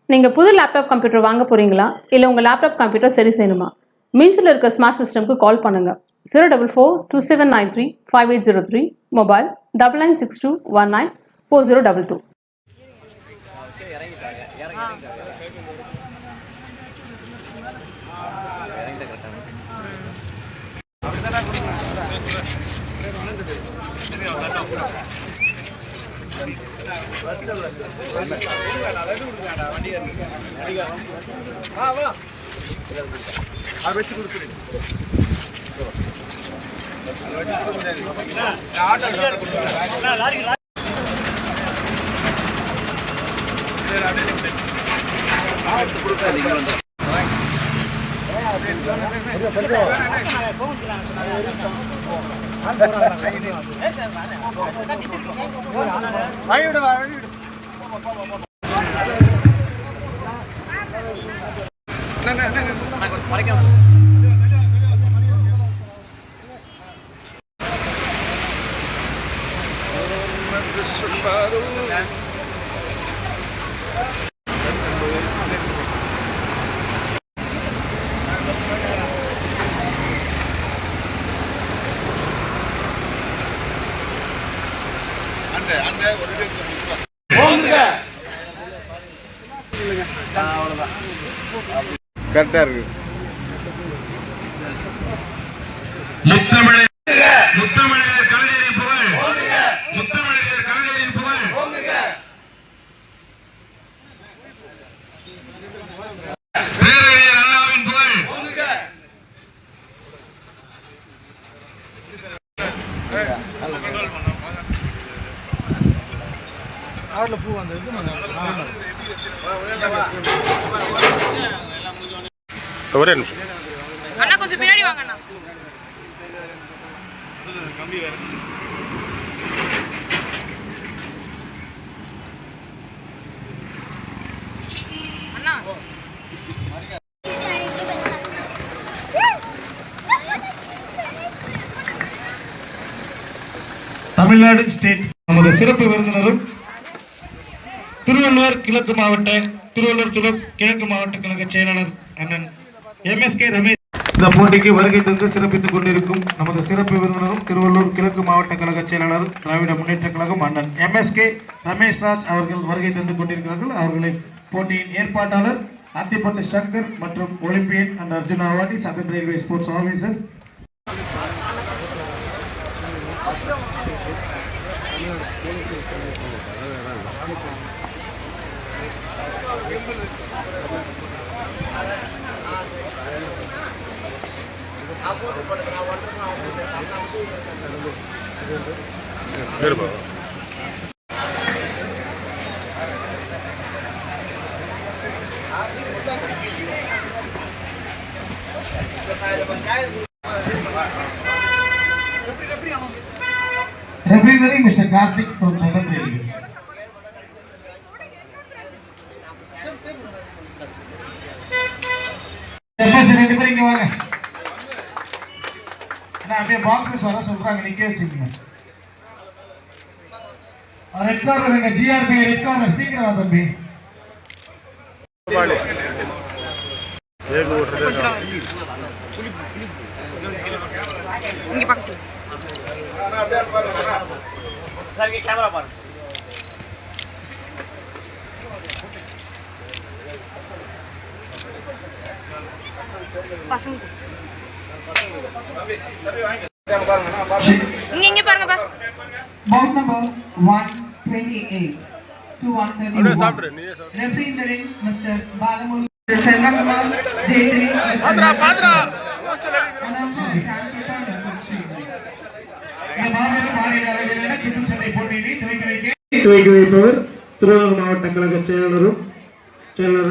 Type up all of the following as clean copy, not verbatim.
நீங்கள் புது laptop computer வாங்க போகிறீங்களா இல்லை உங்கள் லேப்டாப் கம்ப்யூட்டர் சரி செய்யணுமா? மீன்ஸில் இருக்க ஸ்மார்ட் சிஸ்டம்க்கு கால் பண்ணுங்கள். 04427935803, மொபைல் 9962194022. கரெக்டா இருக்கு. முத்தமிழர் கலைஞரின் புகழ், முத்தமிழர் கலைஞரின் புகழ். பேரறிஞர் அண்ணாவின் புகழ். பூ வந்தது ஒரே நிமிஷம் அண்ணா, கொஞ்சம் பின்னாடி வாங்க அண்ணா. அண்ணா தமிழ்நாடு ஸ்டேட் நமது சிறப்பு விருந்தினரும் திருவள்ளூர் கிழக்கு மாவட்ட கழக செயலாளர் அண்ணன் MSK ரமேஷ் இந்த போட்டிக்கு வருகை தந்து சிறப்பித்துக் கொண்டிருக்கும் நமது சிறப்பு விருந்தினரும் திருவள்ளூர் கிழக்கு மாவட்ட கழக செயலாளர் திராவிட முன்னேற்ற கழகம் அண்ணன் MSK ரமேஷ் ராஜ் அவர்கள் வருகை தந்து கொண்டிருக்கிறார்கள். அவர்களை போட்டியின் ஏற்பாட்டாளர் அத்திப்பட்டு சங்கர் மற்றும் Olympian and Arjuna awardee Sathan railway sports officer referee Mr. Karthik from Southern Railway. ரெண்டு பேரும் இங்க வாங்க. நான் அப்படியே பாக்ஸஸ் வர சொல்றாங்க, நிக்க வச்சுக்கீங்க. ரெட் கார்னர் எங்க GRP ரெட் கார்னர் சீக்கிரம் வா தம்பி. இங்க பாக்க சார், கேமரா பாருங்க. பசங்க இங்க பாருங்க pass. Bout number 128 to 131. Referee in the ring, Mr. Balamuru, Mr. Selvakumar, J3, Padra. துவக்கி வைப்பவர் திருவள்ளூர் மாவட்ட கழக செயலாளர்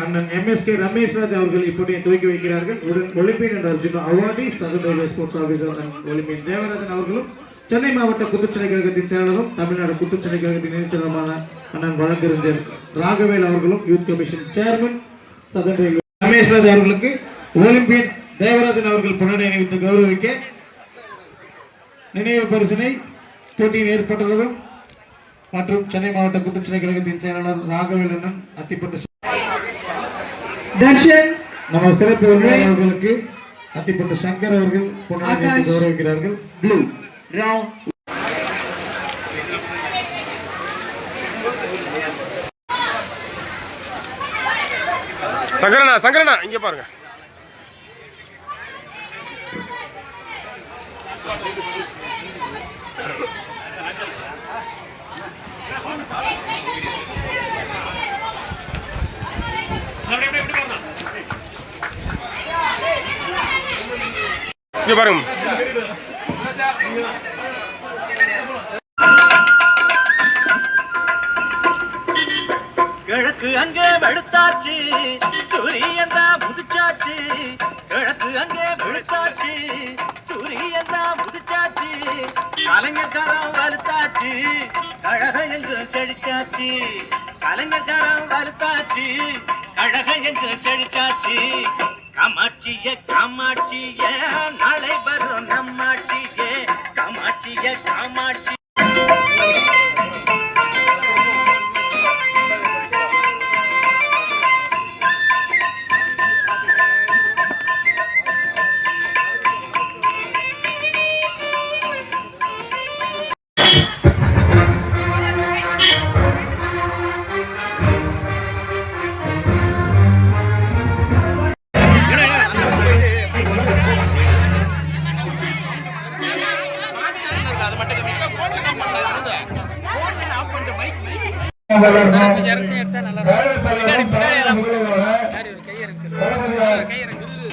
அண்ணன் MSK ரமேஷ் ராஜ் அவர்கள் இப்போதைய துவக்கி வைக்கிறார்கள். Olympian and Arjuna awardee Sathan railway sports officer Olympian Devarajan அவர்களும் சென்னை மாவட்ட குத்துச்சண்டை கழகத்தின் செயலாளரும் தமிழ்நாடு குத்துச்சண்டை கழகத்தின் இணை செயலருமான அண்ணன் வழக்கறிஞர் ராகவேல் அவர்களும் youth commission chairman Sathan railway Ramesh Raj அவர்களுக்கு ஒலிம்பியன் தேவராஜன் அவர்கள் பொன்னாடை அணிவித்து கௌரவிக்க நினைவு பரிசினை போட்டியில் ஏற்பட்டவர்களும் மற்றும் சென்னை மாவட்ட குத்துச்சண்டை கழகத்தின் செயலாளர் ராகவேல் அண்ணன் அத்திப்பட்டு Darshan, நம்ம சிறப்பு விருந்தினர்களுக்கு அத்திப்பட்டு சங்கர் அவர்கள் பொன்னாடை கௌரவிக்கிறார்கள். blue. Round. சங்கரனா இங்க பாருங்க. இங்க பாருங்க. கிழக்கு அங்கே வெளுத்தாச்சு சூரியன் தான் முதிச்சாச்சு. கிழக்கு அங்கே வெளுத்தாச்சு சூரியன் தான் முதிச்சாச்சு. கலைஞர்காரம் வலுத்தாச்சு கழகம் எங்கு செழிச்சாச்சு. கலைஞர்காரம் வலுத்தாச்சு கழகம் எங்கு செழிச்சாச்சு. காமாட்சியே நாளை வரும் நம்மாட்சியே. காமாட்சி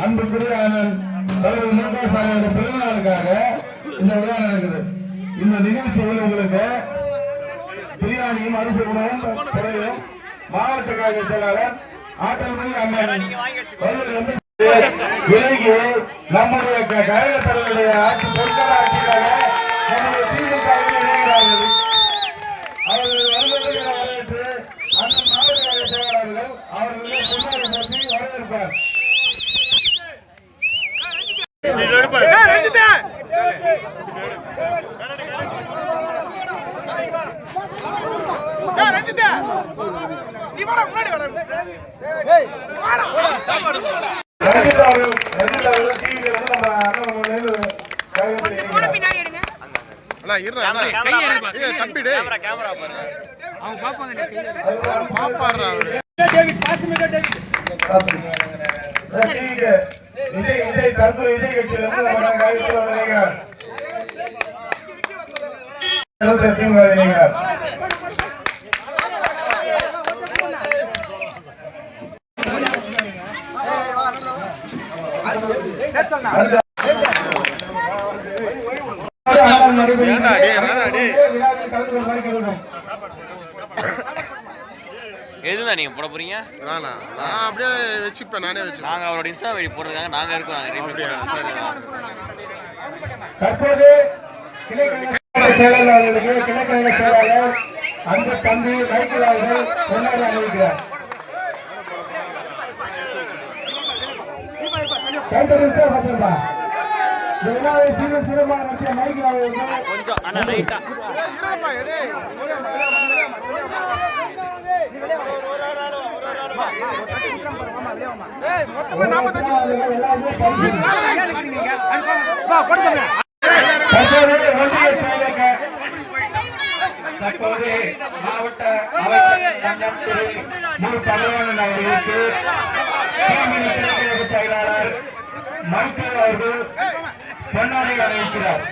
அன்புக்குரிய பிறந்தநாளுக்காக இந்த விழா நடக்குது. இந்த நிகழ்ச்சியில் உங்களுக்கு பிரியாணியும் அரிசி உணவும் குறையும் மாவட்ட கழக செயலாளர் ஆற்றல்மணி அண்ணன் விலகி நம்முடைய கழக தலைவருடைய ஆட்சி பொருட்கள் ஆட்சிக்காக நம்முடைய திமுக இணைகிறார்கள். அவர்கள் வருவதற்கு வரவேற்று அந்த மாவட்ட கழக செயலாளர்கள் அவர்களை கொண்டாடி பற்றி வரவேற்பார். பின்னாடி எடுங்க. விஜய் தற்போது விஜய் கட்சியிலிருந்து எதுதான் நீங்க போட போறீங்க? நான் அப்படியே வச்சுப்பேன். நானே வச்சுப்பேன். நாங்க அவரோட இன்ஸ்டா ஐடி போடுறதுக்காக நாங்க இருக்கோம். தற்போது கிளைக்கழக செயலாளர்களுக்கு கிளைக்கழக செயலாளர் அன்பு தம்பி மைக்கேல் அவர்கள் கொண்டாடி அணிவிக்கிறார். சிறப்பாக நடத்திய மைக்கேல் அவர்கள் கொஞ்சம் அண்ணா ரைட்டா தற்போது மாவட்ட அவர்களுக்கு செயலாளர் மைக்கேல் அவர்கள் பொன்னாடை அணிவிக்கிறார்.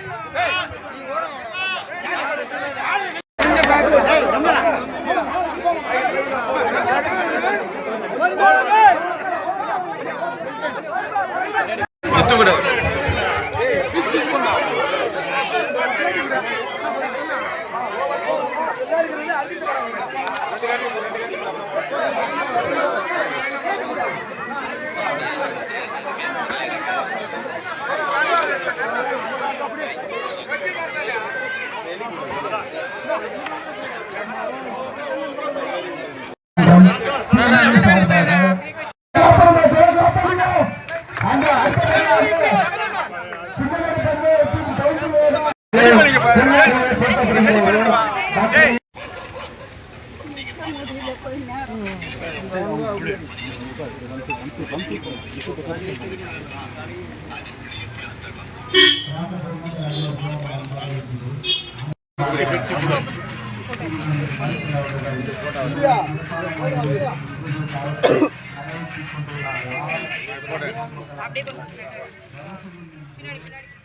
அப்படியே கொஞ்சம் பின்னாடி பின்னாடி